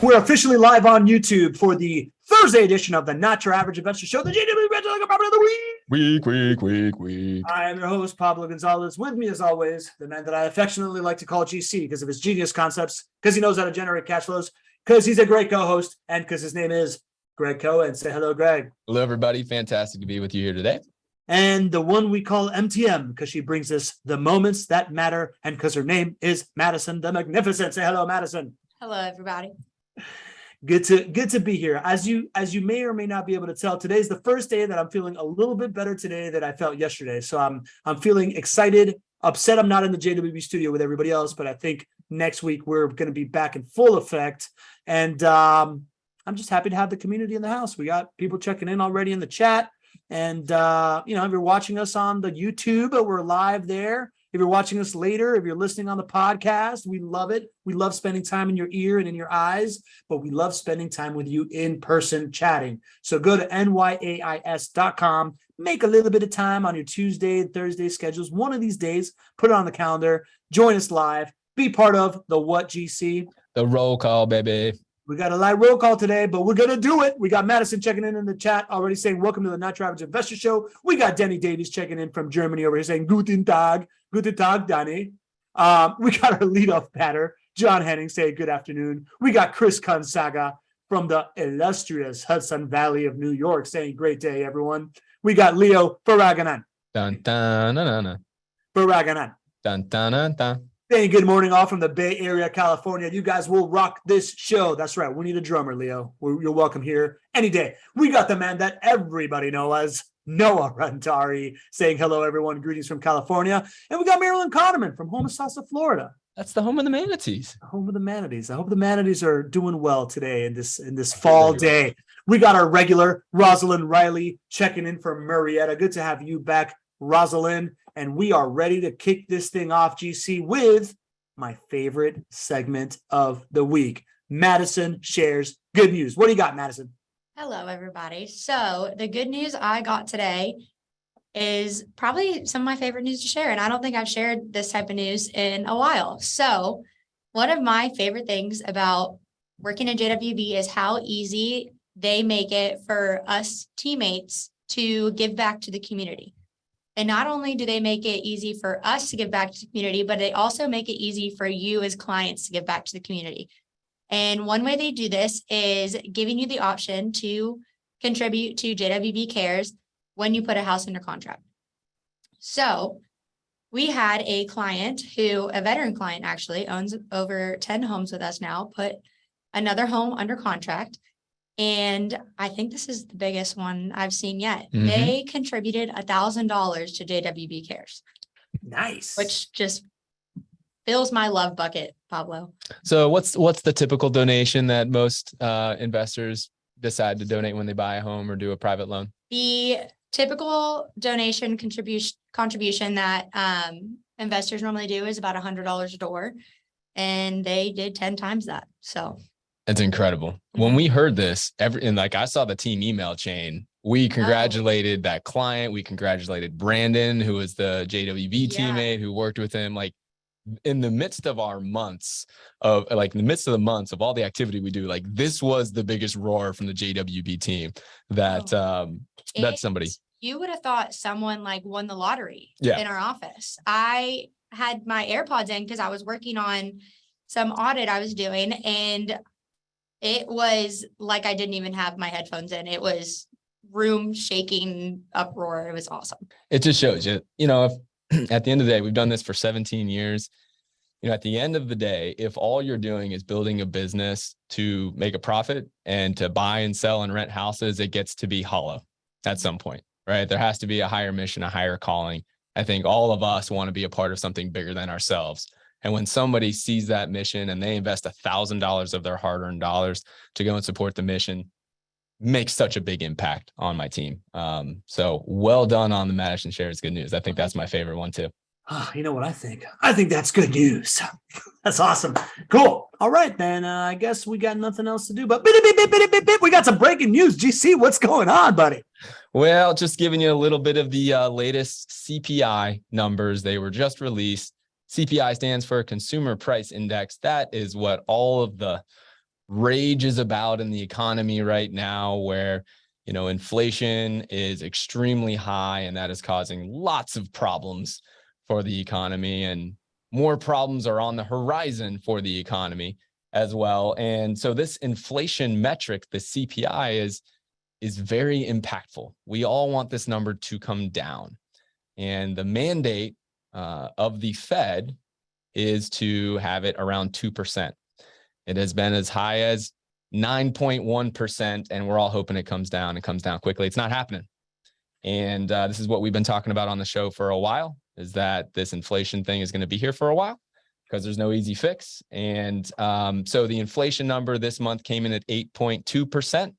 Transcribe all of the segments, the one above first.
We're officially live on YouTube for the Thursday edition of the Not Your Average Investor Show, the JWB Property of the Week. I am your host, Pablo Gonzalez. With me, as always, the man that I affectionately like to call GC because of his genius concepts, because he knows how to generate cash flows, because he's a great co-host, and because his name is Gregg Cohen. Say hello, Greg. Hello, everybody. Fantastic to be with you here today. And the one we call MTM because she brings us the moments that matter, and because her name is Madison the Magnificent. Say hello, Madison. Hello, everybody. Good to be here. As you may or may not be able to tell, today's the first day that I'm feeling a little bit better today than I felt yesterday. So I'm feeling excited, upset I'm not in the JWB studio with everybody else, but I think next week we're going to be back in full effect. And I'm just happy to have the community in the house. We got people checking in already in the chat. And if you're watching us on the YouTube, we're live there. If you're watching us later, if you're listening on the podcast, we love it. We love spending time in your ear and in your eyes, but we love spending time with you in person chatting. So go to nyais.com, make a little bit of time on your Tuesday and Thursday schedules. One of these days, put it on the calendar, join us live, be part of the What GC. The roll call, baby. We got a live roll call today, but we're going to do it. We got Madison checking in the chat already saying, welcome to the Not Your Average Investor Show. We got Denny Davies checking in from Germany over here saying, Guten Tag, Danny. We got our leadoff batter, John Henning, saying good afternoon. We got Chris Consaga from the illustrious Hudson Valley of New York saying, great day, everyone. We got Leo Faraganan. Dun, dun, dun, dun. Faraganan. Dun, dun, dun, dun. Saying good morning all from the Bay Area, California. You guys will rock this show. That's right. We need a drummer, Leo. You're welcome here any day. We got the man that everybody knows as Noah Rantari saying hello, everyone. Greetings from California. And we got Marilyn Cotterman from Homosassa, Florida. That's the home of the manatees. Home of the manatees. I hope the manatees are doing well today in this fall day. We got our regular Rosalind Riley checking in from Murrieta. Good to have you back, Rosalind. And we are ready to kick this thing off, GC, with my favorite segment of the week. Madison shares good news. What do you got, Madison? Hello, everybody. So the good news I got today is probably some of my favorite news to share. And I don't think I've shared this type of news in a while. So one of my favorite things about working at JWB is how easy they make it for us teammates to give back to the community. And not only do they make it easy for us to give back to the community, but they also make it easy for you as clients to give back to the community. And one way they do this is giving you the option to contribute to JWB Cares when you put a house under contract. So we had a client a veteran client actually, owns over 10 homes with us now, put another home under contract. And I think this is the biggest one I've seen yet. Mm-hmm. They contributed $1,000 to JWB Cares. Nice. Which just fills my love bucket, Pablo. So what's the typical donation that most investors decide to donate when they buy a home or do a private loan? The typical donation contribution that investors normally do is about $100 a door. And they did 10 times that. So it's incredible. When we heard this, I saw the team email chain, we congratulated that client. We congratulated Brandon, who was the JWB teammate who worked with him. Like in the midst of our months of all the activity we do, like this was the biggest roar from the JWB team that somebody. You would have thought someone won the lottery in our office. I had my AirPods in because I was working on some audit I was doing, and it was like I didn't even have my headphones in. It was room shaking uproar. It was awesome. It just shows you, if at the end of the day, we've done this for 17 years. At the end of the day, if all you're doing is building a business to make a profit and to buy and sell and rent houses, it gets to be hollow at some point, right? There has to be a higher mission, a higher calling. I think all of us want to be a part of something bigger than ourselves. And when somebody sees that mission and they invest $1,000 of their hard-earned dollars to go and support the mission, makes such a big impact on my team. So well done on the Madison Shares Good News. I think that's my favorite one too. You know what I think? I think that's good news. That's awesome. Cool. All right, then I guess we got nothing else to do, but we got some breaking news. GC, what's going on, buddy? Well, just giving you a little bit of the latest CPI numbers. They were just released. CPI stands for Consumer Price Index. That is what all of the rages about in the economy right now, where, inflation is extremely high, and that is causing lots of problems for the economy, and more problems are on the horizon for the economy as well. And so this inflation metric, the CPI, is very impactful. We all want this number to come down. And the mandate of the Fed is to have it around 2%. It has been as high as 9.1%, and we're all hoping it comes down and comes down quickly. It's not happening. And this is what we've been talking about on the show for a while, is that this inflation thing is going to be here for a while because there's no easy fix. And so the inflation number this month came in at 8.2%.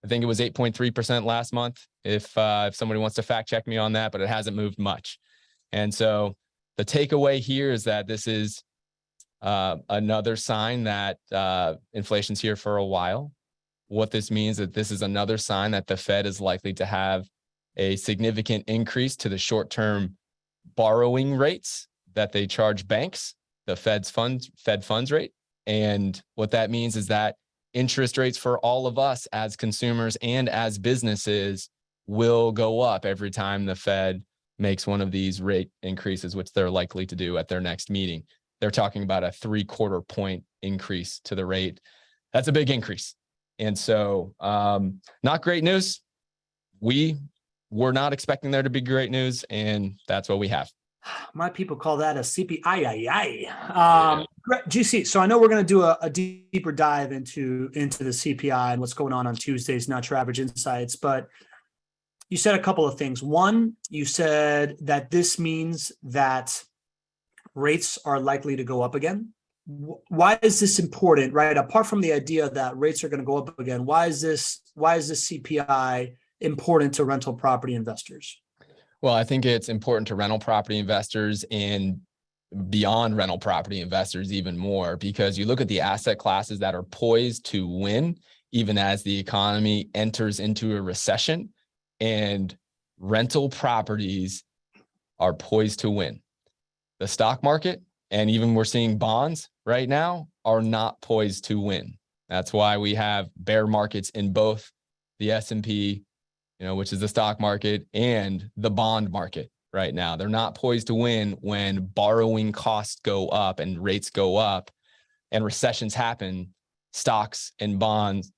I think it was 8.3% last month, if somebody wants to fact check me on that, but it hasn't moved much. And so the takeaway here is that this is another sign that inflation's here for a while. What this means is that this is another sign that the Fed is likely to have a significant increase to the short-term borrowing rates that they charge banks, the Fed funds rate. And what that means is that interest rates for all of us as consumers and as businesses will go up every time the Fed makes one of these rate increases, which they're likely to do at their next meeting. They're talking about a 3/4 point increase to the rate. That's a big increase. And so not great news. We were not expecting there to be great news, and that's what we have. My people call that a CPI. GC, so I know we're going to do a deeper dive into the CPI and what's going on Tuesdays, Not Your Average Insights, but you said a couple of things. One, you said that this means that rates are likely to go up again. Why is this important, right? Apart from the idea that rates are going to go up again, why is this CPI important to rental property investors? Well, I think it's important to rental property investors and beyond rental property investors even more, because you look at the asset classes that are poised to win, even as the economy enters into a recession, and rental properties are poised to win. The stock market, and even we're seeing bonds right now, are not poised to win. That's why we have bear markets in both the S&P, which is the stock market, and the bond market right now. They're not poised to win when borrowing costs go up and rates go up and recessions happen. Stocks and bonds,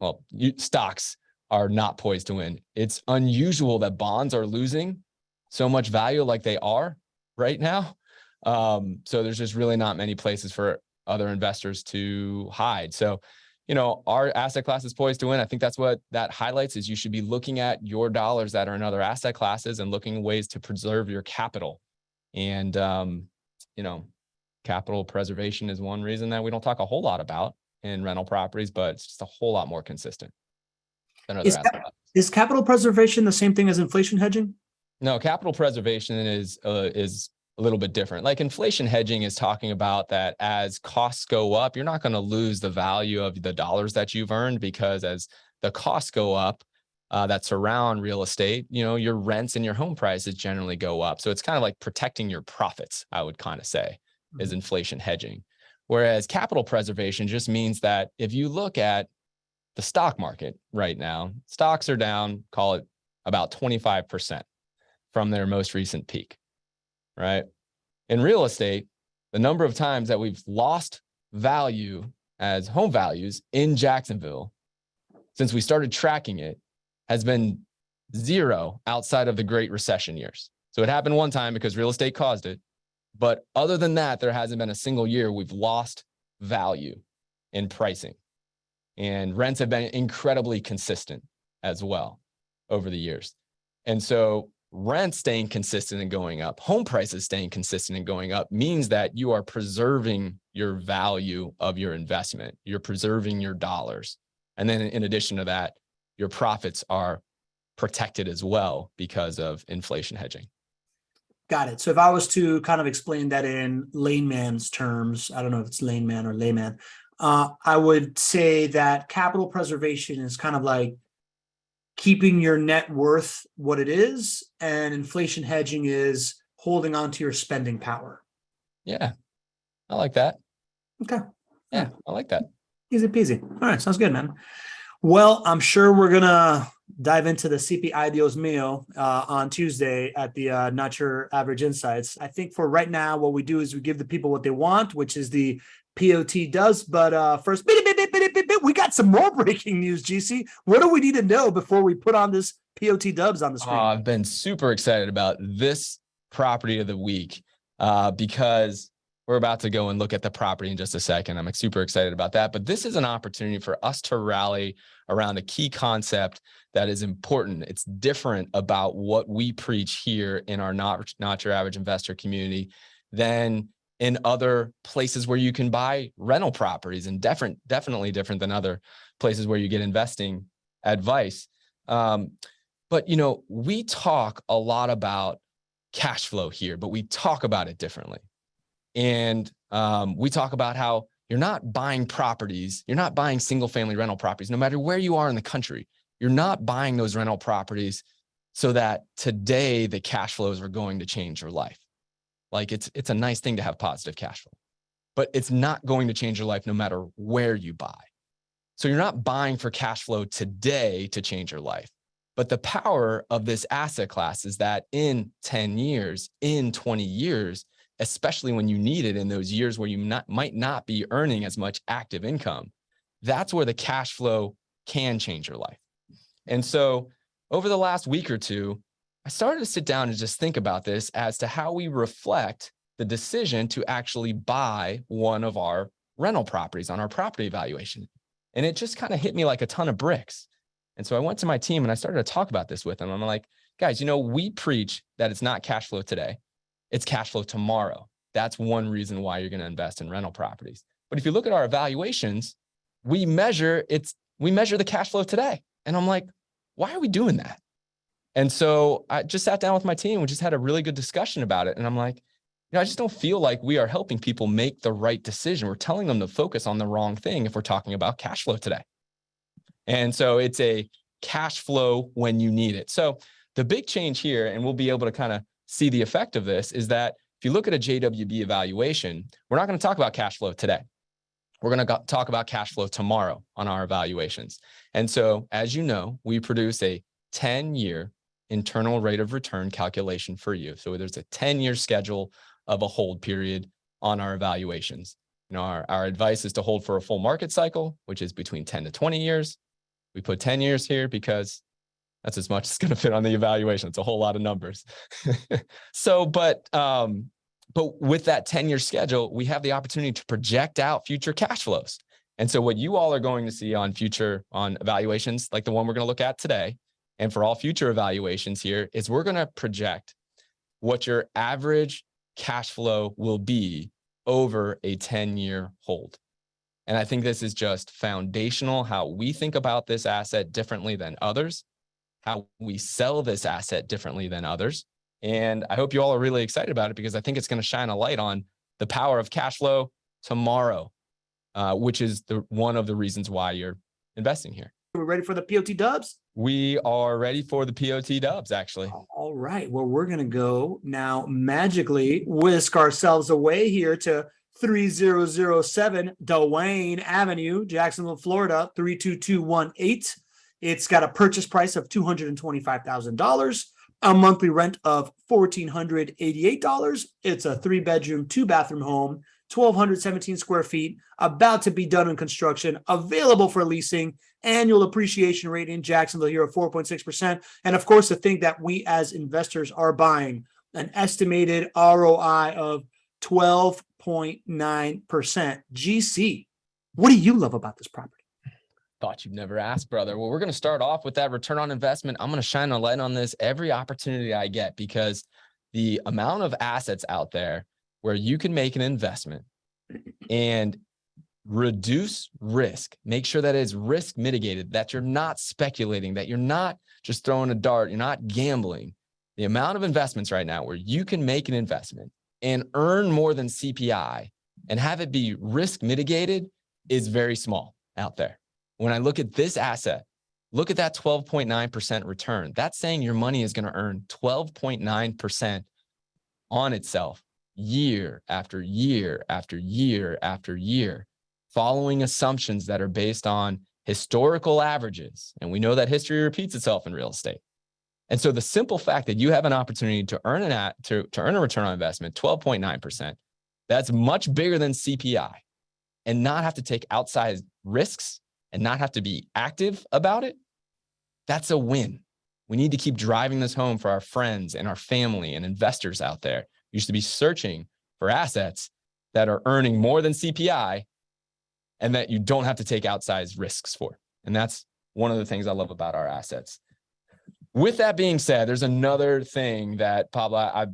stocks are not poised to win. It's unusual that bonds are losing so much value like they are right now. So there's just really not many places for other investors to hide. So, our asset class is poised to win. I think that's what that highlights, is you should be looking at your dollars that are in other asset classes and looking at ways to preserve your capital. And, capital preservation is one reason that we don't talk a whole lot about in rental properties, but it's just a whole lot more consistent than other asset classes. Is capital preservation the same thing as inflation hedging? No, capital preservation is a little bit different. Like inflation hedging is talking about that as costs go up, you're not going to lose the value of the dollars that you've earned, because as the costs go up that surround real estate, your rents and your home prices generally go up. So it's kind of like protecting your profits, I would kind of say, is inflation hedging. Whereas capital preservation just means that if you look at the stock market right now, stocks are down, call it about 25% from their most recent peak. Right? In real estate, the number of times that we've lost value as home values in Jacksonville since we started tracking it has been zero outside of the Great Recession years. So it happened one time because real estate caused it. But other than that, there hasn't been a single year we've lost value in pricing. And rents have been incredibly consistent as well over the years. And so rent staying consistent and going up, home prices staying consistent and going up, means that you are preserving your value of your investment. You're preserving your dollars. And then in addition to that, your profits are protected as well because of inflation hedging. Got it. So if I was to kind of explain that in layman's terms, I don't know if it's layman or layman, I would say that capital preservation is kind of like keeping your net worth what it is, and inflation hedging is holding on to your spending power. Yeah, I like that. Okay. Yeah, I like that. Easy peasy. All right, sounds good, man. Well, I'm sure we're gonna dive into the CPI Dios Mio on Tuesday at the Not Your Average Insights. I think for right now, what we do is we give the people what they want, which is the POT does. But first, we got some more breaking news, GC. What do we need to know before we put on this POT dubs on the screen? I've been super excited about this property of the week because we're about to go and look at the property in just a second. I'm super excited about that. But this is an opportunity for us to rally around a key concept that is important. It's different about what we preach here in our not your average investor community than in other places where you can buy rental properties, and definitely different than other places where you get investing advice. But, you know, we talk a lot about cash flow here, but we talk about it differently. And we talk about how you're not buying properties, you're not buying single family rental properties, no matter where you are in the country. You're not buying those rental properties so that today the cash flows are going to change your life. Like it's a nice thing to have positive cash flow, but it's not going to change your life no matter where you buy. So you're not buying for cash flow today to change your life. But the power of this asset class is that in 10 years, in 20 years, especially when you need it in those years where you might not be earning as much active income, that's where the cash flow can change your life. And so over the last week or two, I started to sit down and just think about this as to how we reflect the decision to actually buy one of our rental properties on our property evaluation. And it just kind of hit me like a ton of bricks. And so I went to my team and I started to talk about this with them. I'm like, guys, you know, we preach that it's not cash flow today, it's cash flow tomorrow. That's one reason why you're going to invest in rental properties. But if you look at our evaluations, we measure the cash flow today. And I'm like, why are we doing that? And so I just sat down with my team. We just had a really good discussion about it. And I'm like, you know, I just don't feel like we are helping people make the right decision. We're telling them to focus on the wrong thing if we're talking about cash flow today. And so it's a cash flow when you need it. So the big change here, and we'll be able to kind of see the effect of this, is that if you look at a JWB evaluation, we're not going to talk about cash flow today. We're going to talk about cash flow tomorrow on our evaluations. And so, as you know, we produce a 10-year internal rate of return calculation for you. So there's a 10-year schedule of a hold period on our evaluations. You know, our advice is to hold for a full market cycle, which is between 10 to 20 years. We put 10 years here because that's as much as going to fit on the evaluation. It's a whole lot of numbers. So, but with that 10-year schedule, we have the opportunity to project out future cash flows. And so what you all are going to see on evaluations, like the one we're going to look at today, and for all future evaluations here, is we're going to project what your average cash flow will be over a 10-year hold. And I think this is just foundational, how we think about this asset differently than others, how we sell this asset differently than others. And I hope you all are really excited about it because I think it's going to shine a light on the power of cash flow tomorrow, which is one of the reasons why you're investing here. We're ready for the POT dubs? We are ready for the POT dubs, actually. All right. Well, we're going to go now magically whisk ourselves away here to 3007 Dwayne Avenue, Jacksonville, Florida, 32218. It's got a purchase price of $225,000, a monthly rent of $1,488. It's a 3-bedroom, 2-bathroom home, 1,217 square feet, about to be done in construction, available for leasing, annual appreciation rate in Jacksonville here of 4.6%. And of course, the thing that we as investors are buying, an estimated ROI of 12.9%. GC, what do you love about this property? Thought you'd never ask, brother. Well, we're going to start off with that return on investment. I'm going to shine a light on this every opportunity I get because the amount of assets out there where you can make an investment and reduce risk, make sure that it's risk mitigated, that you're not speculating, that you're not just throwing a dart, you're not gambling. The amount of investments right now where you can make an investment and earn more than CPI and have it be risk mitigated is very small out there. When I look at this asset, look at that 12.9% return. That's saying your money is going to earn 12.9% on itself year after year after year after year. following assumptions that are based on historical averages. And we know that history repeats itself in real estate. And so the simple fact that you have an opportunity to earn to earn a return on investment, 12.9%, that's much bigger than CPI, and not have to take outsized risks and not have to be active about it, that's a win. We need to keep driving this home for our friends and our family and investors out there. You should be searching for assets that are earning more than CPI and that you don't have to take outsized risks for. And that's one of the things I love about our assets. With that being said, there's another thing that, Pablo, I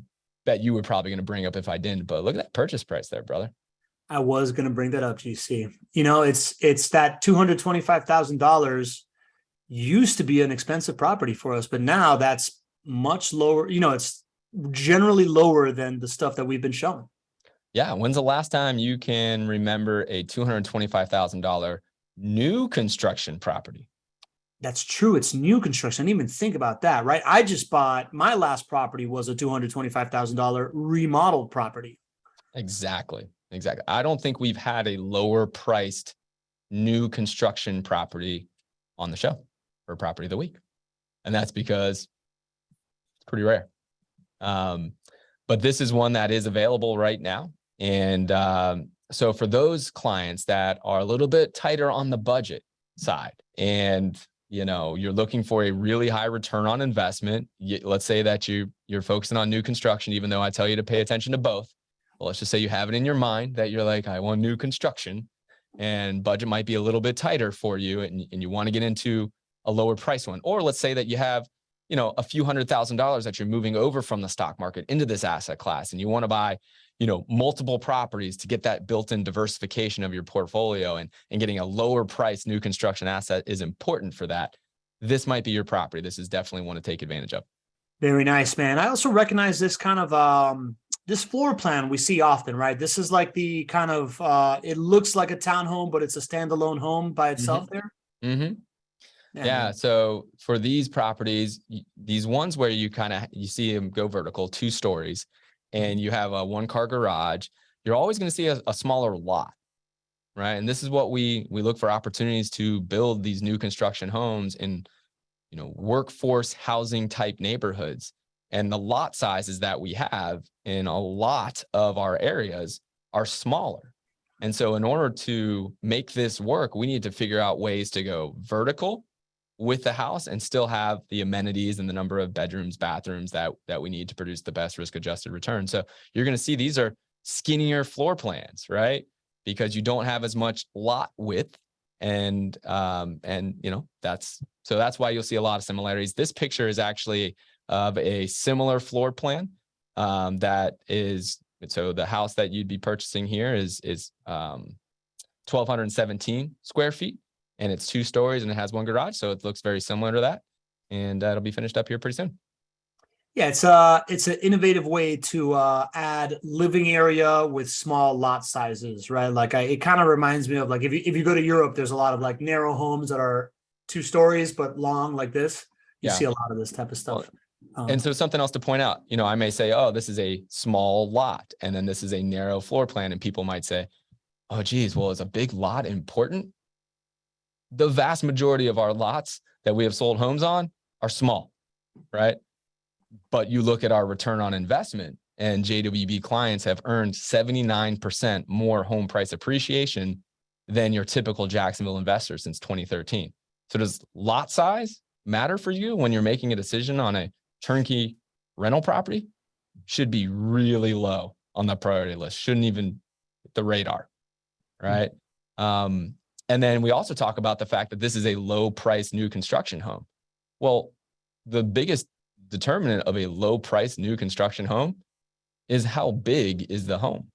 bet you were probably going to bring up if I didn't, but look at that purchase price there, brother. I was going to bring that up, GC. You know, it's that $225,000 used to be an expensive property for us, but now that's much lower. You know, it's generally lower than the stuff that we've been showing. Yeah. When's the last time you can remember a $225,000 new construction property? That's true. It's new construction. I didn't even think about that, right? I just bought, my last property was a $225,000 remodeled property. Exactly. I don't think we've had a lower priced new construction property on the show for property of the week. And that's because it's pretty rare. But this is one that is available right now. And so for those clients that are a little bit tighter on the budget side, and you know, you're looking for a really high return on investment. Let's say that you're focusing on new construction, even though I tell you to pay attention to both. Well, let's just say you have it in your mind that you're like, I want new construction, and budget might be a little bit tighter for you, and you want to get into a lower price one. Or let's say that you have, you know, a few $100,000 that you're moving over from the stock market into this asset class, and you want to buy, you know, multiple properties to get that built-in diversification of your portfolio, and getting a lower price new construction asset is important for that. This might be your property. This is definitely one to take advantage of. Very nice, man. I also recognize this kind of, this floor plan we see often, right? This is like the kind of, it looks like a townhome, but it's a standalone home by itself there. Mm-hmm. Yeah. So for these properties, these ones where you see them go vertical, 2 stories, and you have a 1-car garage, you're always going to see a smaller lot, right? And this is what we look for, opportunities to build these new construction homes in, you know, workforce housing type neighborhoods. And the lot sizes that we have in a lot of our areas are smaller. And so in order to make this work, we need to figure out ways to go vertical with the house and still have the amenities and the number of bedrooms, bathrooms that we need to produce the best risk-adjusted return. So you're going to see these are skinnier floor plans, right? Because you don't have as much lot width, and you know, that's why you'll see a lot of similarities. This picture is actually of a similar floor plan that is, so the house that you'd be purchasing here is 1,217 square feet. And it's 2 stories and it has 1 garage. So it looks very similar to that. And it'll be finished up here pretty soon. Yeah, it's an innovative way to add living area with small lot sizes, right? Like it kind of reminds me of, like, if you go to Europe, there's a lot of like narrow homes that are 2 stories, but long like this. You see a lot of this type of stuff. And so something else to point out, you know, I may say, oh, this is a small lot, and then this is a narrow floor plan. And people might say, oh, geez, well, is a big lot important? The vast majority of our lots that we have sold homes on are small, right? But you look at our return on investment, and JWB clients have earned 79% more home price appreciation than your typical Jacksonville investor since 2013. So does lot size matter for you when you're making a decision on a turnkey rental property? Should be really low on the priority list. Shouldn't even hit the radar, right? And then we also talk about the fact that this is a low price new construction home. Well, the biggest determinant of a low price new construction home is how big is the home.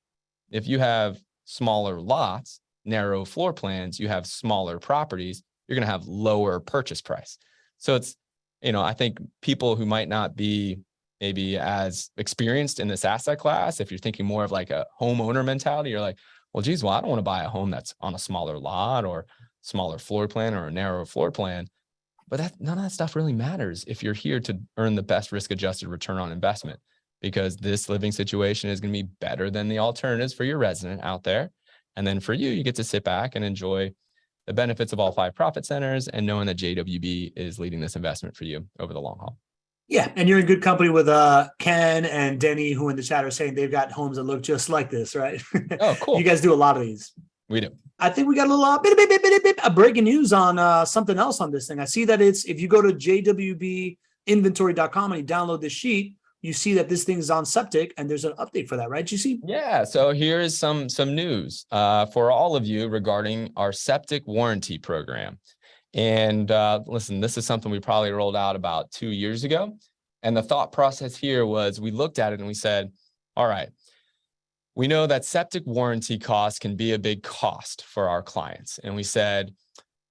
If you have smaller lots, narrow floor plans, you have smaller properties, you're going to have lower purchase price. So it's, you know, I think people who might not be maybe as experienced in this asset class, if you're thinking more of like a homeowner mentality, you're like, well, geez, well, I don't want to buy a home that's on a smaller lot or smaller floor plan or a narrow floor plan. But none of that stuff really matters if you're here to earn the best risk-adjusted return on investment, because this living situation is going to be better than the alternatives for your resident out there. And then for you, you get to sit back and enjoy the benefits of all 5 profit centers and knowing that JWB is leading this investment for you over the long haul. Yeah, and you're in good company with Ken and Denny, who in the chat are saying they've got homes that look just like this, right? Oh, cool. You guys do a lot of these. We do. I think we got a little bit of breaking news on something else on this thing. I see that it's, if you go to jwbinventory.com and you download the sheet, you see that this thing is on Septic, and there's an update for that, right, GC? Yeah. So here is some news for all of you regarding our Septic warranty program. And listen, this is something we probably rolled out about 2 years ago. And the thought process here was we looked at it and we said, all right, we know that septic warranty costs can be a big cost for our clients. And we said,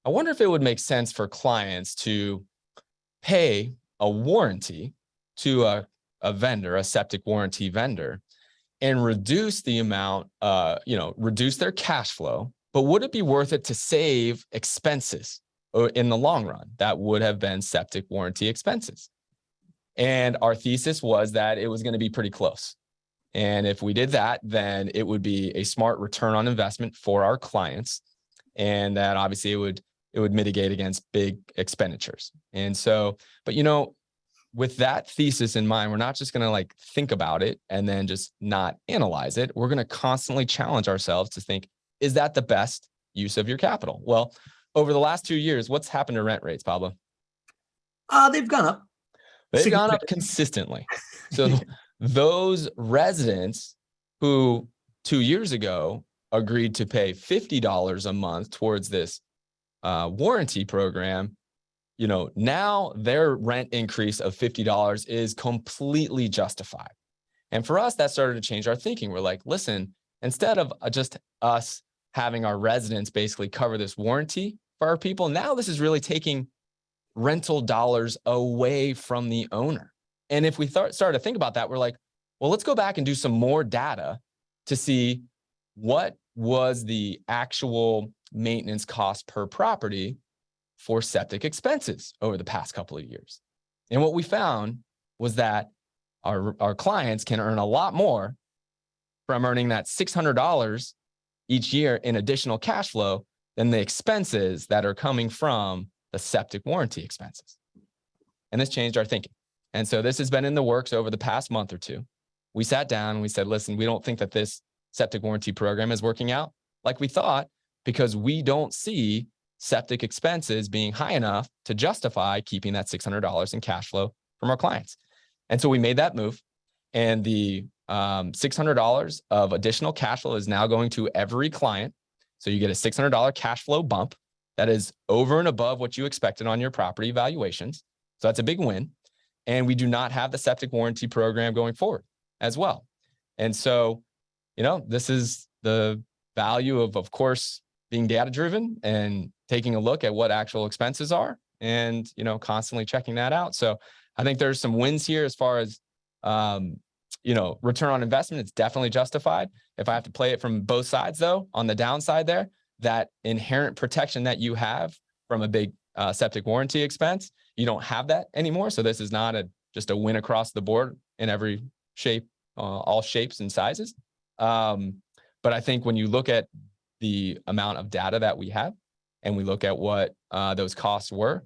I wonder if it would make sense for clients to pay a warranty to a vendor, a septic warranty vendor, and reduce the amount, reduce their cash flow. But would it be worth it to save expenses in the long run? That would have been septic warranty expenses. And our thesis was that it was going to be pretty close. And if we did that, then it would be a smart return on investment for our clients. And that obviously it would mitigate against big expenditures. And so, but with that thesis in mind, we're not just going to think about it and then just not analyze it. We're going to constantly challenge ourselves to think, is that the best use of your capital? Well, over the last 2 years, what's happened to rent rates, Pablo? They've gone up. They've gone up consistently. So those residents who 2 years ago agreed to pay $50 a month towards this warranty program, now their rent increase of $50 is completely justified. And for us, that started to change our thinking. We're like, listen, instead of just us having our residents basically cover this warranty for our people, now this is really taking rental dollars away from the owner. And if we started to think about that, we're like, well, let's go back and do some more data to see what was the actual maintenance cost per property for septic expenses over the past couple of years. And what we found was that our clients can earn a lot more from earning that $600 each year in additional cash flow than the expenses that are coming from the septic warranty expenses. And this changed our thinking. And so this has been in the works over the past month or two. We sat down and we said, listen, we don't think that this septic warranty program is working out like we thought, because we don't see septic expenses being high enough to justify keeping that $600 in cash flow from our clients. And so we made that move, and the $600 of additional cash flow is now going to every client. So you get a $600 cash flow bump that is over and above what you expected on your property valuations. So that's a big win. And we do not have the septic warranty program going forward as well. And so, this is the value of course, being data-driven and taking a look at what actual expenses are and, constantly checking that out. So I think there's some wins here as far as, return on investment. It's definitely justified. If I have to play it from both sides, though, on the downside there, that inherent protection that you have from a big septic warranty expense, you don't have that anymore. So this is not just a win across the board in every shape, all shapes and sizes. But I think when you look at the amount of data that we have and we look at what those costs were,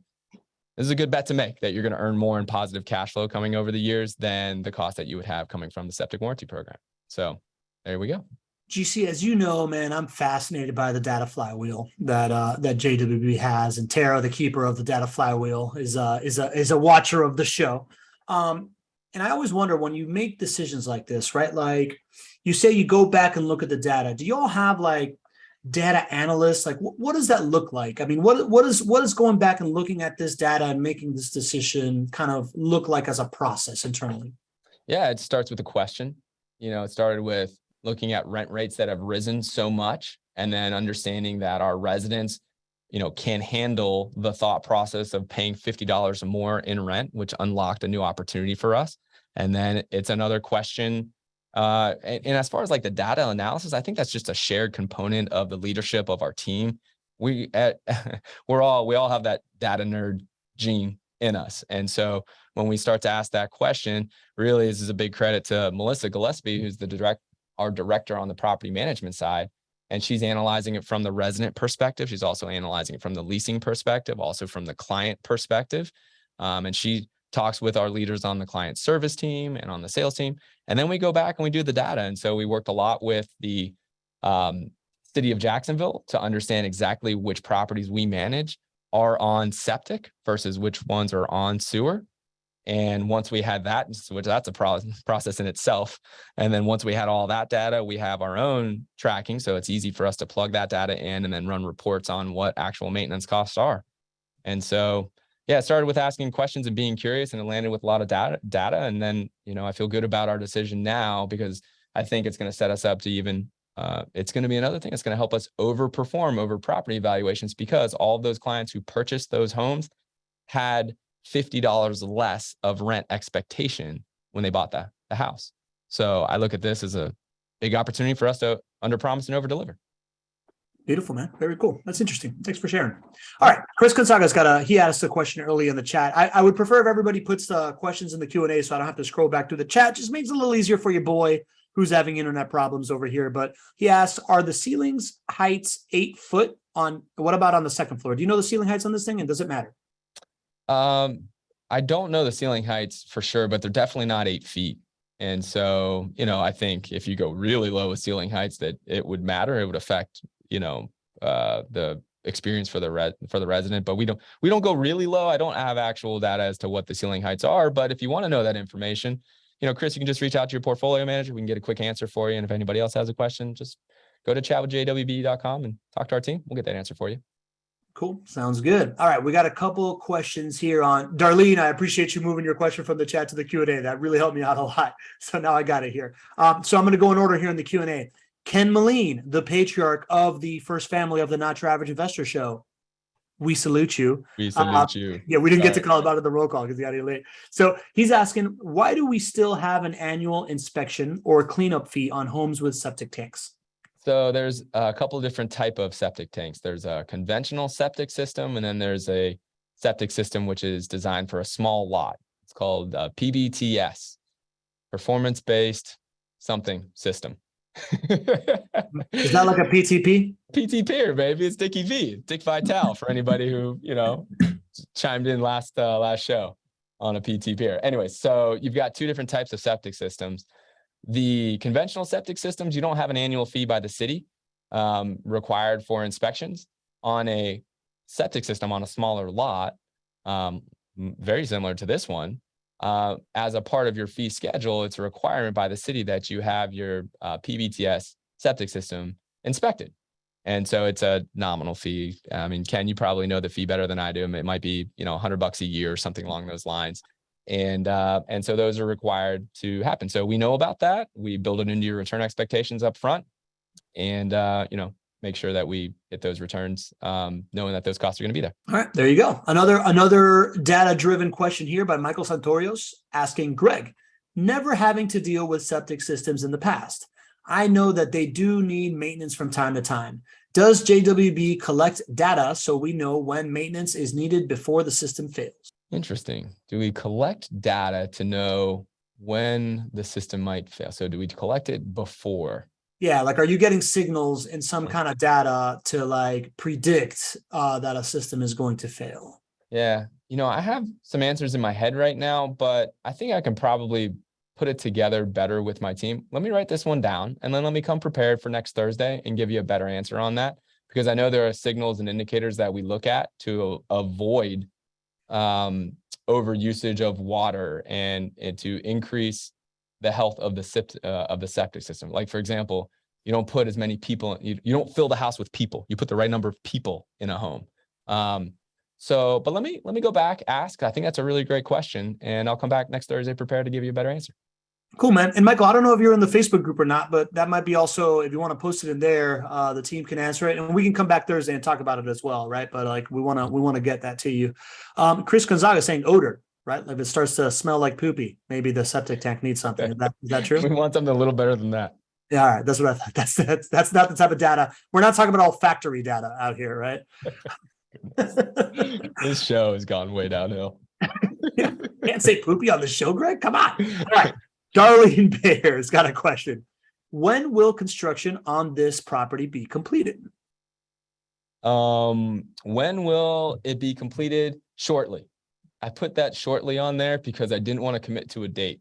this is a good bet to make that you're going to earn more in positive cash flow coming over the years than the cost that you would have coming from the septic warranty program. So there we go. GC, as you know, man, I'm fascinated by the data flywheel that JWB has, and Tara, the keeper of the data flywheel, is a watcher of the show. And I always wonder, when you make decisions like this, right? Like you say, you go back and look at the data. Do you all have data analysts? What does that look like? I mean, what is going back and looking at this data and making this decision kind of look like as a process internally? Yeah, it starts with a question. It started with looking at rent rates that have risen so much, and then understanding that our residents, can handle the thought process of paying $50 or more in rent, which unlocked a new opportunity for us. And then it's another question. And as far as the data analysis, I think that's just a shared component of the leadership of our team. We all have that data nerd gene in us. And so when we start to ask that question, really, this is a big credit to Melissa Gillespie, who's our director on the property management side. and she's analyzing it from the resident perspective. She's also analyzing it from the leasing perspective, also from the client perspective. And she talks with our leaders on the client service team and on the sales team. And then we go back and we do the data. And so we worked a lot with the city of Jacksonville to understand exactly which properties we manage are on septic versus which ones are on sewer. And once we had that, which that's a process in itself. And then once we had all that data, we have our own tracking. So it's easy for us to plug that data in and then run reports on what actual maintenance costs are. And so, yeah, it started with asking questions and being curious, and it landed with a lot of data. And then, I feel good about our decision now because I think it's going to set us up to even, it's going to be another thing that's going to help us overperform over property valuations, because all of those clients who purchased those homes had $50 less of rent expectation when they bought the house. So I look at this as a big opportunity for us to underpromise and overdeliver. Beautiful, man. Very cool. That's interesting. Thanks for sharing. All right. Chris Gonzaga's he asked a question early in the chat. I would prefer if everybody puts the questions in the Q&A so I don't have to scroll back through the chat. Just makes it a little easier for your boy who's having internet problems over here. But he asked, are the ceilings heights 8 foot what about on the second floor? Do you know the ceiling heights on this thing, and does it matter? I don't know the ceiling heights for sure, but they're definitely not 8 feet. And so, I think if you go really low with ceiling heights, that it would matter. It would affect, the experience for the resident, but we don't go really low. I don't have actual data as to what the ceiling heights are, but if you want to know that information, Chris, you can just reach out to your portfolio manager. We can get a quick answer for you. And if anybody else has a question, just go to chatwithjwb.com and talk to our team. We'll get that answer for you. Cool. Sounds good. All right. We got a couple questions here on Darlene. I appreciate you moving your question from the chat to the Q&A. That really helped me out a lot. So now I got it here. So I'm going to go in order here in the Q&A. Ken Moline, the patriarch of the first family of the Not Your Average Investor Show. We salute you. We salute you. Yeah, we didn't get to call about it the roll call because he got here late. So he's asking, why do we still have an annual inspection or cleanup fee on homes with septic tanks? So there's a couple of different type of septic tanks. There's a conventional septic system, and then there's a septic system which is designed for a small lot. It's called PBTS, performance-based something system. Is that like a PTP? PTP, baby. It's Dickie V. Dick Vitale for anybody who, chimed in last show on a PTP. Anyway, so you've got two different types of septic systems. The conventional septic systems, you don't have an annual fee by the city required for inspections. On a septic system on a smaller lot, very similar to this one, as a part of your fee schedule, it's a requirement by the city that you have your PBTS septic system inspected. And so it's a nominal fee. I mean, Ken, you probably know the fee better than I do. It might be, $100 a year or something along those lines. And so those are required to happen. So we know about that. We build it into your return expectations up front, and make sure that we hit those returns, knowing that those costs are going to be there. All right, there you go. Another data-driven question here by Michael Santorios asking, Greg, never having to deal with septic systems in the past, I know that they do need maintenance from time to time. Does JWB collect data so we know when maintenance is needed before the system fails? Interesting. Do we collect data to know when the system might fail? So do we collect it before? Yeah, like, are you getting signals in some kind of data to predict that a system is going to fail? Yeah, I have some answers in my head right now, but I think I can probably put it together better with my team. Let me write this one down, and then let me come prepared for next Thursday and give you a better answer on that, because I know there are signals and indicators that we look at to avoid over usage of water and to increase the health of the septic system. Like, for example, you don't put as many people, you don't fill the house with people. You put the right number of people in a home. But let me go back, ask. I think that's a really great question, and I'll come back next Thursday prepared to give you a better answer. Cool, man. And Michael, I don't know if you're in the Facebook group or not, but that might be also, if you want to post it in there, the team can answer it, and we can come back Thursday and talk about it as well, right? But we want to get that to you. Chris Gonzaga saying odor, right? If it starts to smell like poopy, maybe the septic tank needs something. Is that true? We want something a little better than that. Yeah, all right. That's what I thought. That's not the type of data. We're not talking about olfactory data out here, right? This show has gone way downhill. Can't say poopy on the show, Greg. Come on. All right. Darlene Bayer's got a question. when will construction on this property be completed? When will it be completed? Shortly. I put that shortly on there because I didn't want to commit to a date.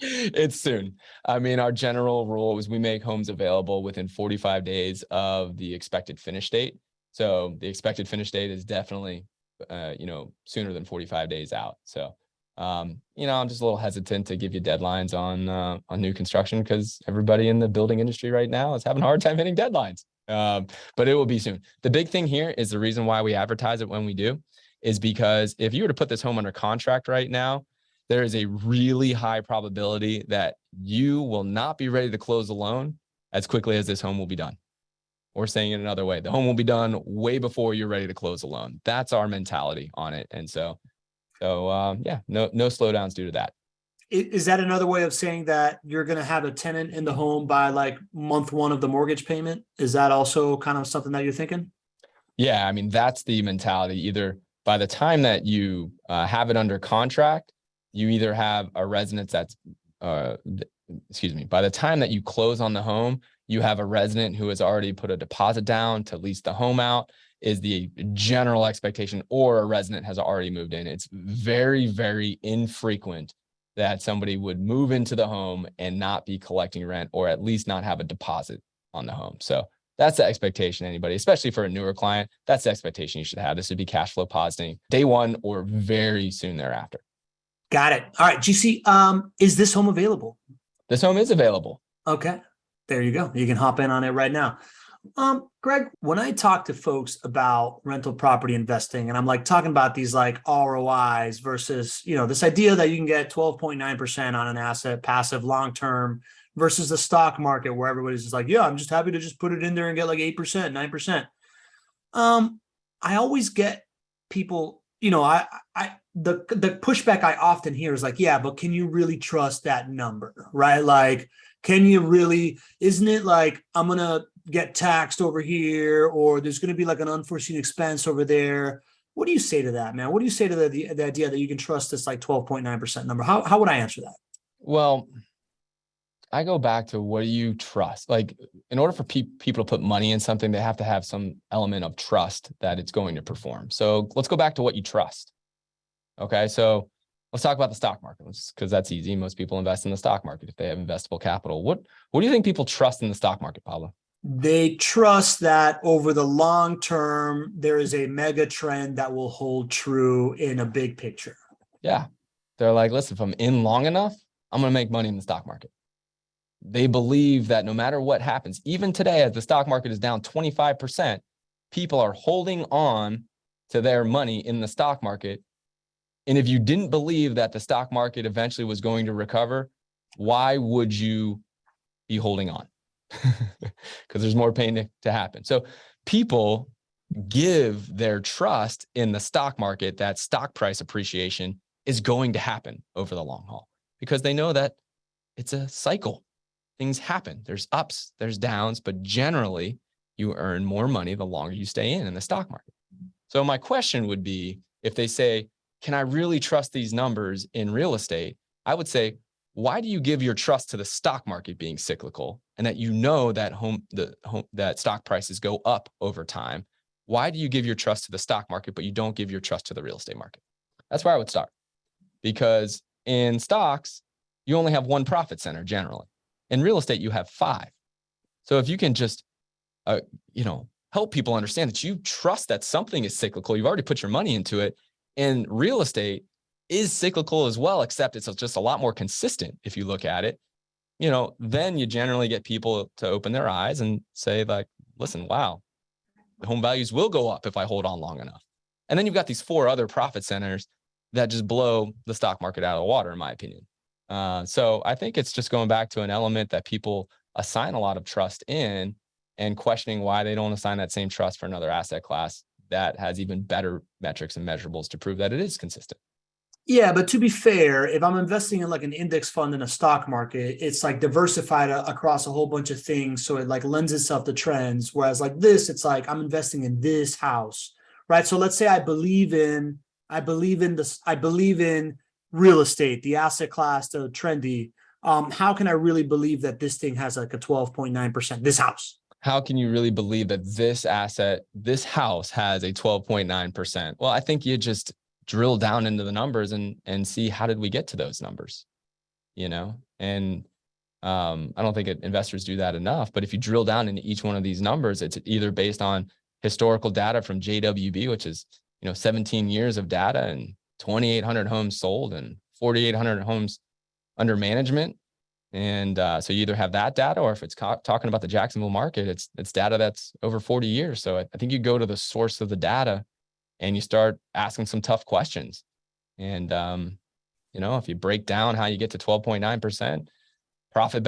It's soon. I mean, our general rule is we make homes available within 45 days of the expected finish date. So the expected finish date is definitely, sooner than 45 days out. So, I'm just a little hesitant to give you deadlines on new construction because everybody in the building industry right now is having a hard time hitting deadlines. But it will be soon. The big thing here is the reason why we advertise it when we do is because if you were to put this home under contract right now, there is a really high probability that you will not be ready to close the loan as quickly as this home will be done. Or saying it another way, the home will be done way before you're ready to close a loan. That's our mentality on it. And so no slowdowns due to that. Is that another way of saying that you're going to have a tenant in the home by like month one of the mortgage payment? Is that also kind of something that you're thinking? Yeah, I mean, that's the mentality. Either by the time that you have it under contract, you either have a resident that's, by the time that you close on the home, you have a resident who has already put a deposit down to lease the home out is the general expectation, or a resident has already moved in. It's very, very infrequent that somebody would move into the home and not be collecting rent, or at least not have a deposit on the home. So that's the expectation, anybody, especially for a newer client, that's the expectation you should have. This would be cash flow positive day one or very soon thereafter. Got it. All right, GC, is this home available? This home is available. Okay, there you go. You can hop in on it right now. Gregg, when I talk to folks about rental property investing, and I'm like talking about these like ROIs versus, this idea that you can get 12.9% on an asset, passive, long-term, versus the stock market where everybody's just like, yeah, I'm just happy to just put it in there and get like 8%, 9%. I always get people, the pushback I often hear is like, yeah, but can you really trust that number, right? Like, can you really, isn't it like, I'm going to get taxed over here, or there's going to be like an unforeseen expense over there? What do you say to that, man? What do you say to the idea that you can trust this like 12.9% number? How would I answer that? Well, I go back to, what do you trust? Like, in order for people to put money in something, they have to have some element of trust that it's going to perform. So let's go back to what you trust. Okay. So let's talk about the stock market, because that's easy. Most people invest in the stock market if they have investable capital. What do you think people trust in the stock market, Pablo? They trust that over the long term, there is a mega trend that will hold true in a big picture. Yeah. They're like, listen, if I'm in long enough, I'm going to make money in the stock market. They believe that no matter what happens, even today, as the stock market is down 25%, people are holding on to their money in the stock market. And if you didn't believe that the stock market eventually was going to recover, why would you be holding on? Because there's more pain to happen. So people give their trust in the stock market that stock price appreciation is going to happen over the long haul, because they know that it's a cycle. Things happen. There's ups, there's downs, but generally you earn more money the longer you stay in the stock market. So my question would be, if they say, can I really trust these numbers in real estate? I would say, why do you give your trust to the stock market being cyclical, and that that stock prices go up over time? Why do you give your trust to the stock market, but you don't give your trust to the real estate market? That's where I would start, because in stocks, you only have one profit center generally. In real estate, you have 5. So if you can just, help people understand that you trust that something is cyclical, you've already put your money into it. And real estate is cyclical as well, except it's just a lot more consistent. If you look at it, then you generally get people to open their eyes and say like, listen, wow, the home values will go up if I hold on long enough. And then you've got these 4 other profit centers that just blow the stock market out of the water, in my opinion. So I think it's just going back to an element that people assign a lot of trust in, and questioning why they don't assign that same trust for another asset class that has even better metrics and measurables to prove that it is consistent. Yeah, but to be fair, if I'm investing in like an index fund in a stock market, it's like diversified across a whole bunch of things. So it like lends itself to trends. Whereas like this, it's like I'm investing in this house, right? So let's say I believe in real estate, the asset class, the trendy. how can I really believe that this thing has like a 12.9%, this house? How can you really believe that this asset, this house has a 12.9%? Well, I think you just drill down into the numbers and see, how did we get to those numbers? And I don't think investors do that enough, but if you drill down into each one of these numbers, it's either based on historical data from JWB, which is, 17 years of data and 2,800 homes sold and 4,800 homes under management. And so you either have that data, or if it's talking about the Jacksonville market, it's data that's over 40 years. So I think you go to the source of the data and you start asking some tough questions. And, if you break down how you get to 12.9%, profit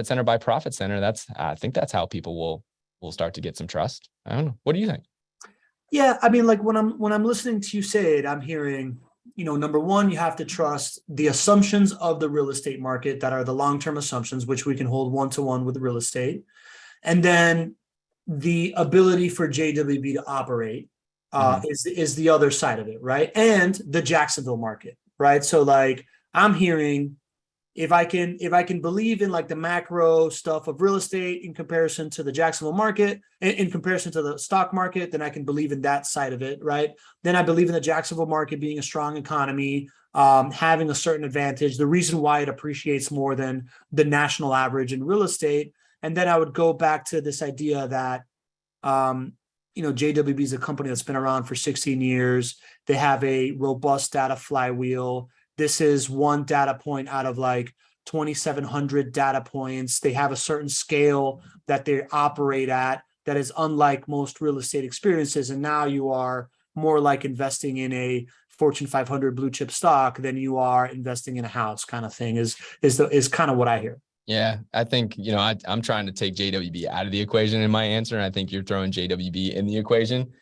center by profit center, I think that's how people will start to get some trust. I don't know. What do you think? Yeah, I mean, like when I'm listening to you say it, I'm hearing, number one, you have to trust the assumptions of the real estate market that are the long-term assumptions, which we can hold one-to-one with real estate. And then the ability for JWB to operate is the other side of it, right? And the Jacksonville market, right? So like I'm hearing, if I can believe in like the macro stuff of real estate in comparison to the Jacksonville market, in comparison to the stock market, then I can believe in that side of it, right? Then I believe in the Jacksonville market being a strong economy, having a certain advantage, the reason why it appreciates more than the national average in real estate. And then I would go back to this idea that, JWB is a company that's been around for 16 years. They have a robust data flywheel. This is one data point out of like 2,700 data points. They have a certain scale that they operate at that is unlike most real estate experiences. And now you are more like investing in a Fortune 500 blue chip stock than you are investing in a house, kind of thing is kind of what I hear. Yeah, I think, I'm trying to take JWB out of the equation in my answer. And I think you're throwing JWB in the equation.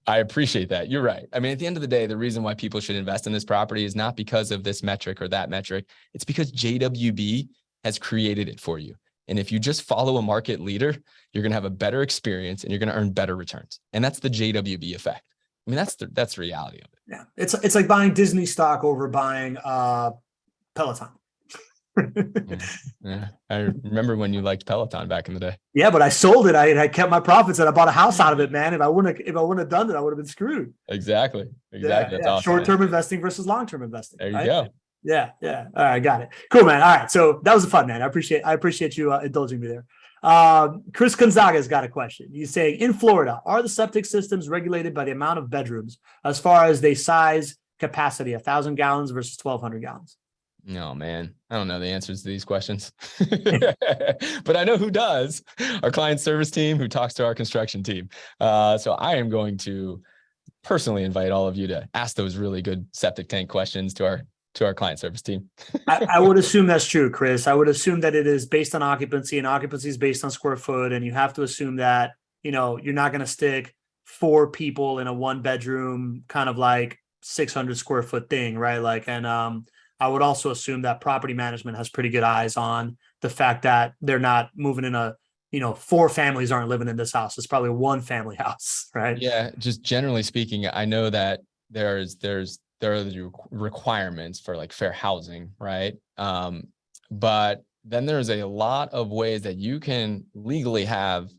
I appreciate that. You're right. I mean, at the end of the day, the reason why people should invest in this property is not because of this metric or that metric. It's because JWB has created it for you. And if you just follow a market leader, you're going to have a better experience and you're going to earn better returns. And that's the JWB effect. I mean, that's the reality of it. Yeah. It's like buying Disney stock over buying Peloton. Yeah. I remember when you liked Peloton back in the day. Yeah, but I sold it. I kept my profits and I bought a house out of it, man. If I wouldn't have done it, I would have been screwed. Exactly. That's awesome. Short-term investing versus long-term investing. There you go. Yeah. All right, got it. Cool, man. All right. So that was fun, man. I appreciate you indulging me there. Chris Gonzaga's got a question. He's saying, in Florida, are the septic systems regulated by the amount of bedrooms as far as they size capacity, 1,000 gallons versus 1,200 gallons? No, man, I don't know the answers to these questions, but I know who does. Our client service team, who talks to our construction team. So I am going to personally invite all of you to ask those really good septic tank questions to our client service team. I would assume that's true, Chris. I would assume that it is based on occupancy, and occupancy is based on square foot. And you have to assume that, you're not going to stick 4 people in a 1-bedroom kind of like 600 square foot thing, right? Like, and, I would also assume that property management has pretty good eyes on the fact that they're not moving in 4 families aren't living in this house. It's probably a 1-family house, right? Yeah. Just generally speaking, I know that there are the requirements for like fair housing, right? But then there's a lot of ways that you can legally have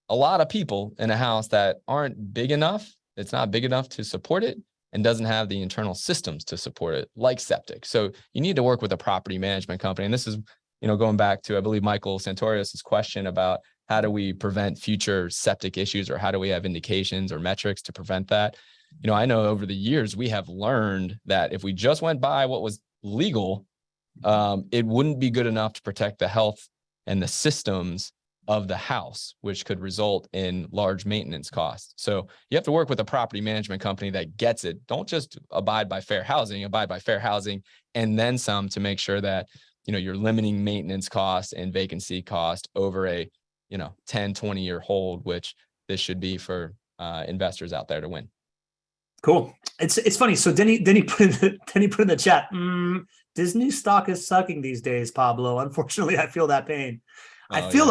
a lot of people in a house that aren't big enough. It's not big enough to support it, and doesn't have the internal systems to support it, like septic. So you need to work with a property management company. And this is, going back to, I believe, Michael Santorios' question about how do we prevent future septic issues, or how do we have indications or metrics to prevent that? I know over the years, we have learned that if we just went by what was legal, it wouldn't be good enough to protect the health and the systems of the house, which could result in large maintenance costs. So you have to work with a property management company that gets it. Don't just abide by fair housing, and then some, to make sure that, you're limiting maintenance costs and vacancy cost over a, 10, 20-year hold, which this should be for investors out there to win. Cool. It's funny. So then he put in the chat, Disney stock is sucking these days, Pablo. Unfortunately, I feel that pain. I feel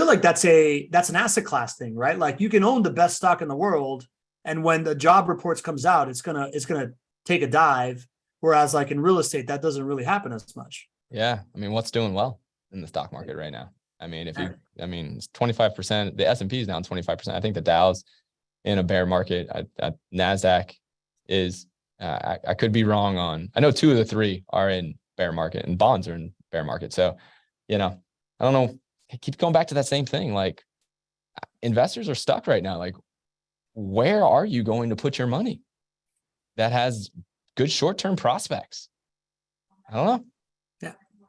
like that's an asset class thing, right? Like you can own the best stock in the world, and when the job reports comes out, it's gonna take a dive. Whereas like in real estate, that doesn't really happen as much. Yeah. I mean, what's doing well in the stock market right now? I mean, it's 25%, the S&P is down 25%. I think the Dow's in a bear market. NASDAQ is, I could be wrong on, I know 2 of the 3 are in bear market and bonds are in bear market. So, I don't know. I keep going back to that same thing. Like investors are stuck right now. Like, where are you going to put your money that has good short-term prospects? I don't know.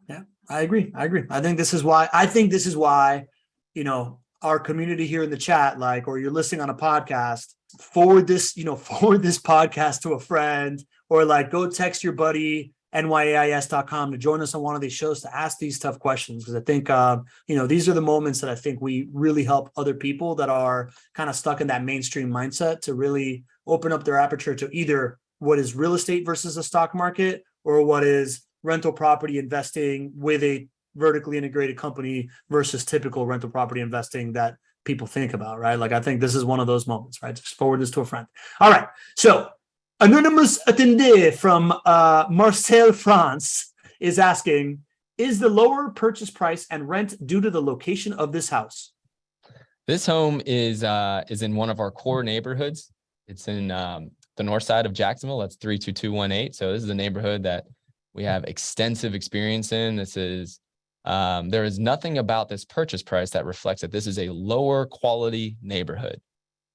Yeah, I agree. I think this is why, our community here in the chat, like, or you're listening on a podcast, forward this podcast to a friend, or like go text your buddy, nyais.com, to join us on one of these shows to ask these tough questions. Because I think, these are the moments that I think we really help other people that are kind of stuck in that mainstream mindset to really open up their aperture to either what is real estate versus the stock market, or what is rental property investing with a vertically integrated company versus typical rental property investing that people think about, right? Like, I think this is one of those moments, right? Just forward this to a friend. All right. So anonymous attendee from Marseille, France is asking, is the lower purchase price and rent due to the location of this house? This home is in one of our core neighborhoods. It's in the north side of Jacksonville. That's 32218. So this is a neighborhood that we have extensive experience in. This is, there is nothing about this purchase price that reflects that this is a lower quality neighborhood.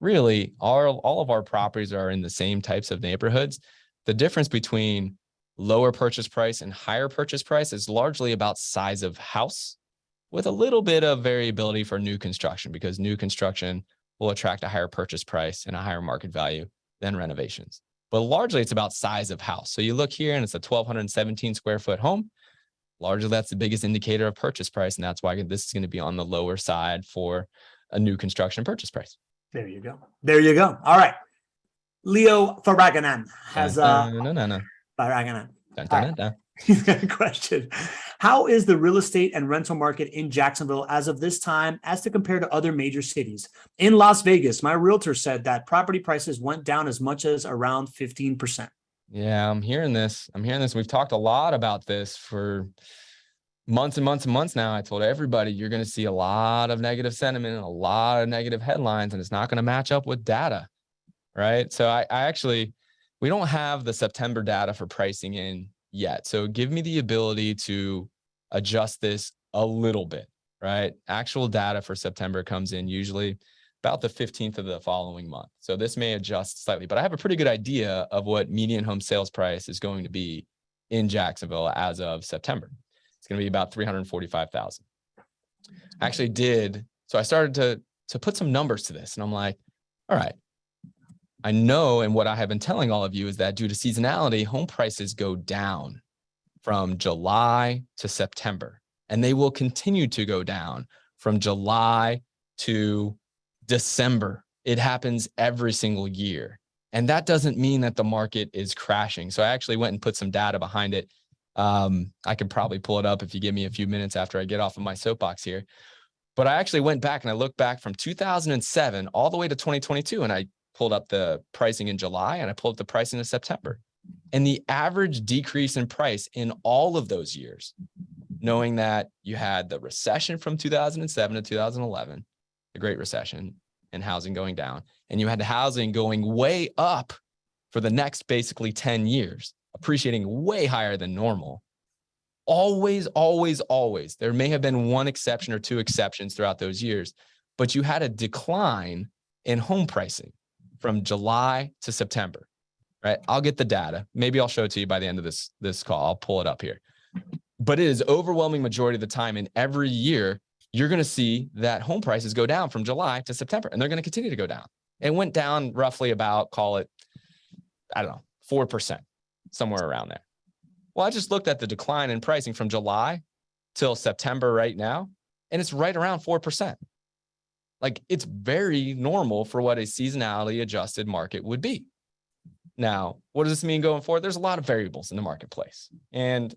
Really, all of our properties are in the same types of neighborhoods. The difference between lower purchase price and higher purchase price is largely about size of house, with a little bit of variability for new construction, because new construction will attract a higher purchase price and a higher market value than renovations. But largely it's about size of house. So you look here and it's a 1,217 square foot home. Largely that's the biggest indicator of purchase price. And that's why this is going to be on the lower side for a new construction purchase price. There you go. All right. Leo Faraganan has Faraganan. Question. How is the real estate and rental market in Jacksonville as of this time as to compare to other major cities? In Las Vegas, my realtor said that property prices went down as much as around 15%. Yeah, I'm hearing this. We've talked a lot about this for months and months and months now. I told everybody you're going to see a lot of negative sentiment and a lot of negative headlines, and it's not going to match up with data, right? So I actually, we don't have the September data for pricing in yet. So give me the ability to adjust this a little bit, right? Actual data for September comes in usually about the 15th of the following month. So this may adjust slightly, but I have a pretty good idea of what median home sales price is going to be in Jacksonville as of September. It's going to be about $345,000. I actually did. So I started to put some numbers to this, and I'm like, all right, I know, and what I have been telling all of you is that due to seasonality, home prices go down from July to September, and they will continue to go down from July to December. It happens every single year. And that doesn't mean that the market is crashing. So I actually went and put some data behind it. I could probably pull it up if you give me a few minutes after I get off of my soapbox here. But I actually went back and I looked back from 2007 all the way to 2022, and I pulled up the pricing in July and I pulled up the pricing in September. And the average decrease in price in all of those years, knowing that you had the recession from 2007 to 2011, the Great Recession, and housing going down, and you had the housing going way up for the next basically 10 years, appreciating way higher than normal. Always, always, always. There may have been one exception or two exceptions throughout those years, but you had a decline in home pricing from July to September, right? I'll get the data. Maybe I'll show it to you by the end of this call. I'll pull it up here. But it is overwhelming majority of the time in every year, you're going to see that home prices go down from July to September, and they're going to continue to go down. It went down roughly about, call it, 4%, somewhere around there. Well, I just looked at the decline in pricing from July till September right now, and it's right around 4%. Like, it's very normal for what a seasonality adjusted market would be. Now, what does this mean going forward? There's a lot of variables in the marketplace. And,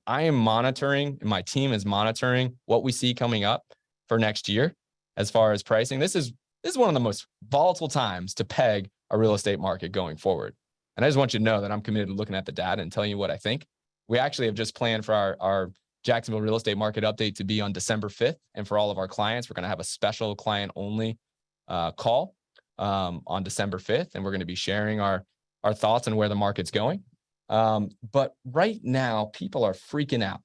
I am monitoring, and my team is monitoring what we see coming up for next year as far as pricing. This is one of the most volatile times to peg a real estate market going forward. And I just want you to know that I'm committed to looking at the data and telling you what I think. We actually have just planned for our Jacksonville real estate market update to be on December 5th. And for all of our clients, we're going to have a special client only call on December 5th. And we're going to be sharing our thoughts on where the market's going. But right now, people are freaking out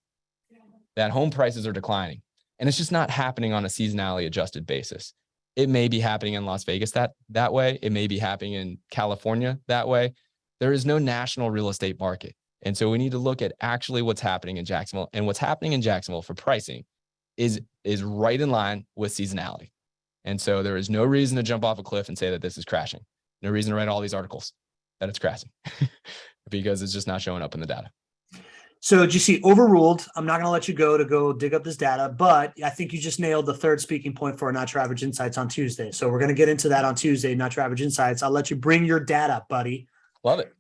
that home prices are declining. And it's just not happening on a seasonality adjusted basis. It may be happening in Las Vegas that way. It may be happening in California that way. There is no national real estate market. And so we need to look at actually what's happening in Jacksonville. And what's happening in Jacksonville for pricing is right in line with seasonality. And so there is no reason to jump off a cliff and say that this is crashing. No reason to write all these articles that it's crashing because it's just not showing up in the data. So did you see overruled? I'm not going to let you go to go dig up this data, but I think you just nailed the third speaking point for our Not Your Average Insights on Tuesday. So we're going to get into that on Tuesday, Not Your Average Insights. I'll let you bring your data, buddy. Love it.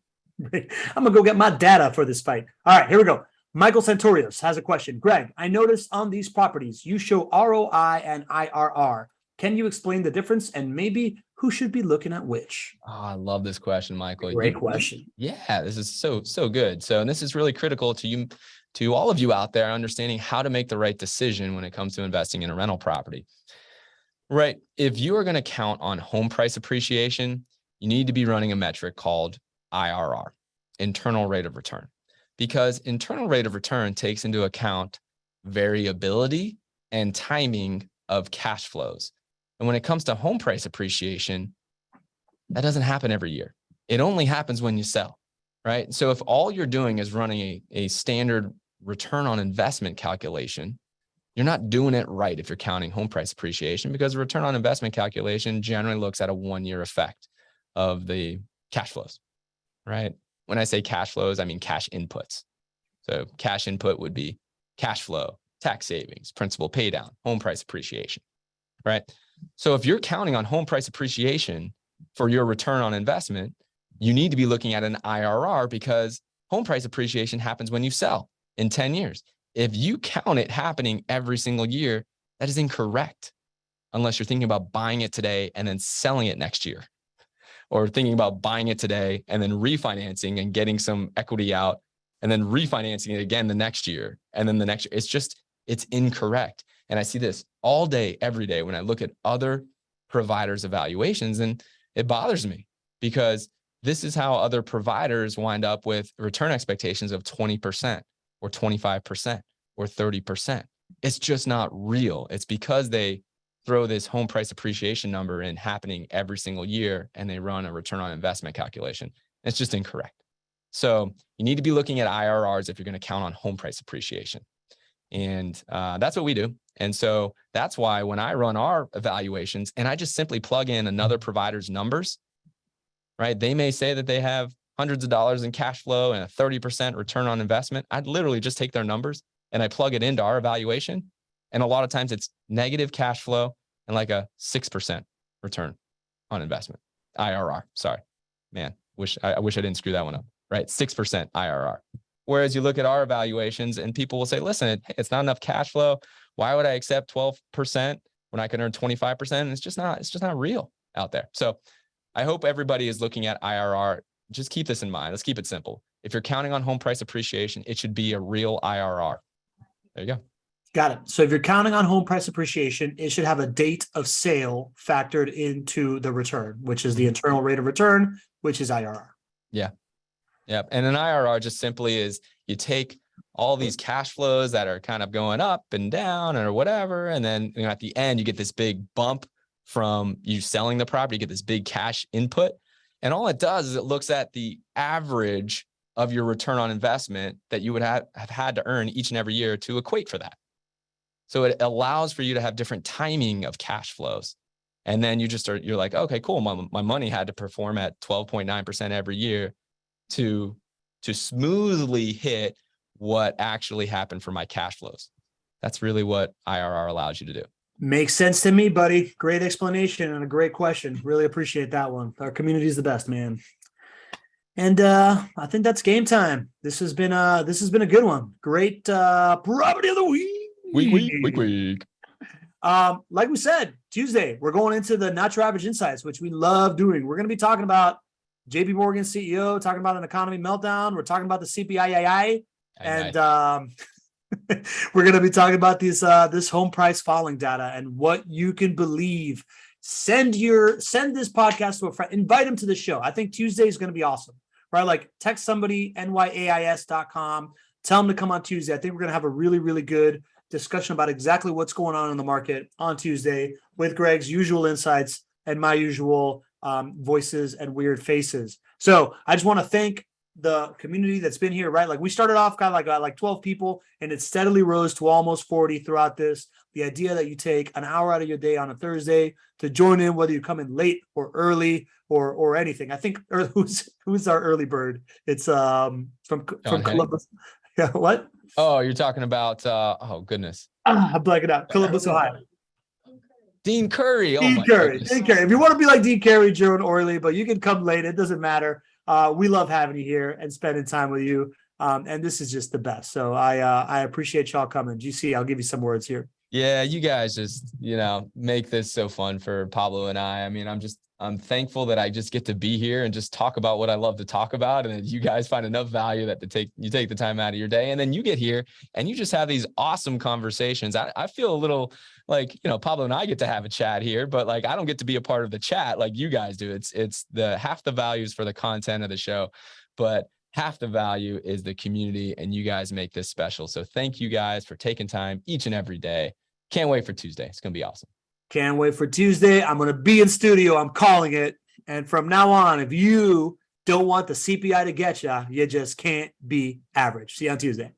I'm going to go get my data for this fight. All right, here we go. Michael Santorios has a question. Greg, I noticed on these properties, you show ROI and IRR. Can you explain the difference and maybe who should be looking at which? Oh, I love this question, Michael. Great question. Yeah, this is so good. So, and this is really critical to all of you out there understanding how to make the right decision when it comes to investing in a rental property. Right. If you are going to count on home price appreciation, you need to be running a metric called IRR, internal rate of return, because internal rate of return takes into account variability and timing of cash flows. And when it comes to home price appreciation, that doesn't happen every year. It only happens when you sell, right? So if all you're doing is running a standard return on investment calculation, you're not doing it right if you're counting home price appreciation, because the return on investment calculation generally looks at a 1-year effect of the cash flows, right? When I say cash flows, I mean cash inputs. So cash input would be cash flow, tax savings, principal pay down, home price appreciation, right? So if you're counting on home price appreciation for your return on investment, you need to be looking at an IRR, because home price appreciation happens when you sell in 10 years. If you count it happening every single year, that is incorrect, unless you're thinking about buying it today and then selling it next year, or thinking about buying it today and then refinancing and getting some equity out and then refinancing it again the next year. And then the next year, it's incorrect. And I see this all day, every day when I look at other providers' evaluations, and it bothers me because this is how other providers wind up with return expectations of 20% or 25% or 30%. It's just not real. It's because they throw this home price appreciation number in happening every single year and they run a return on investment calculation. It's just incorrect. So you need to be looking at IRRs if you're going to count on home price appreciation. And that's what we do. And so that's why when I run our evaluations and I just simply plug in another provider's numbers, right? They may say that they have hundreds of dollars in cash flow and a 30% return on investment. I'd literally just take their numbers and I plug it into our evaluation. And a lot of times it's negative cash flow and like a 6% return on investment. IRR, sorry, man, I wish I didn't screw that one up, right? 6% IRR. Whereas you look at our evaluations and people will say, listen, hey, it's not enough cash flow. Why would I accept 12% when I can earn 25%? It's just not real out there. So I hope everybody is looking at IRR. Just keep this in mind. Let's keep it simple. If you're counting on home price appreciation, it should be a real IRR. There you go. Got it. So if you're counting on home price appreciation, it should have a date of sale factored into the return, which is the internal rate of return, which is IRR. Yeah. Yep. And an IRR just simply is you take all these cash flows that are kind of going up and down or whatever. And then at the end, you get this big bump from you selling the property, you get this big cash input. And all it does is it looks at the average of your return on investment that you would have had to earn each and every year to equate for that. So it allows for you to have different timing of cash flows. And then you're like, okay, cool. My money had to perform at 12.9% every year to smoothly hit what actually happened for my cash flows. That's really what IRR allows you to do. Makes sense to me, buddy. Great explanation and a great question. Really appreciate that one. Our community is the best, man. And I think that's game time. This has been a good one. Great property of the week. Week. Like we said, Tuesday, we're going into the Not Your Average Insights, which we love doing. We're going to be talking about JP Morgan CEO talking about an economy meltdown. We're talking about the CPI, and we're going to be talking about this home price falling data and what you can believe. Send this podcast to a friend. Invite him to the show. I think Tuesday is going to be awesome, right? Like text somebody, nyais.com. Tell them to come on Tuesday. I think we're going to have a really, really good discussion about exactly what's going on in the market on Tuesday with Gregg's usual insights and my usual voices and weird faces. So I just want to thank the community that's been here, right? Like we started off kind of like 12 people, and it steadily rose to almost 40 throughout this. The idea that you take an hour out of your day on a Thursday to join in, whether you come in late or early or anything. I think who's our early bird? It's from Columbus. Yeah, what? Oh, you're talking about oh goodness. I'm blanking out. Columbus, Ohio. Dean Curry. Dean Curry. If you want to be like Dean Curry, join early, but you can come late. It doesn't matter. We love having you here and spending time with you. And this is just the best. So I appreciate y'all coming. GC, I'll give you some words here. Yeah, you guys just, make this so fun for Pablo and I. I mean, I'm thankful that I just get to be here and just talk about what I love to talk about. And that you guys find enough value that you take the time out of your day. And then you get here and you just have these awesome conversations. I feel a little like, Pablo and I get to have a chat here, but like, I don't get to be a part of the chat like you guys do. It's the half the values for the content of the show, but half the value is the community, and you guys make this special. So thank you guys for taking time each and every day. Can't wait for Tuesday. It's going to be awesome. Can't wait for Tuesday. I'm going to be in studio. I'm calling it. And from now on, if you don't want the CPI to get you, you just can't be average. See you on Tuesday.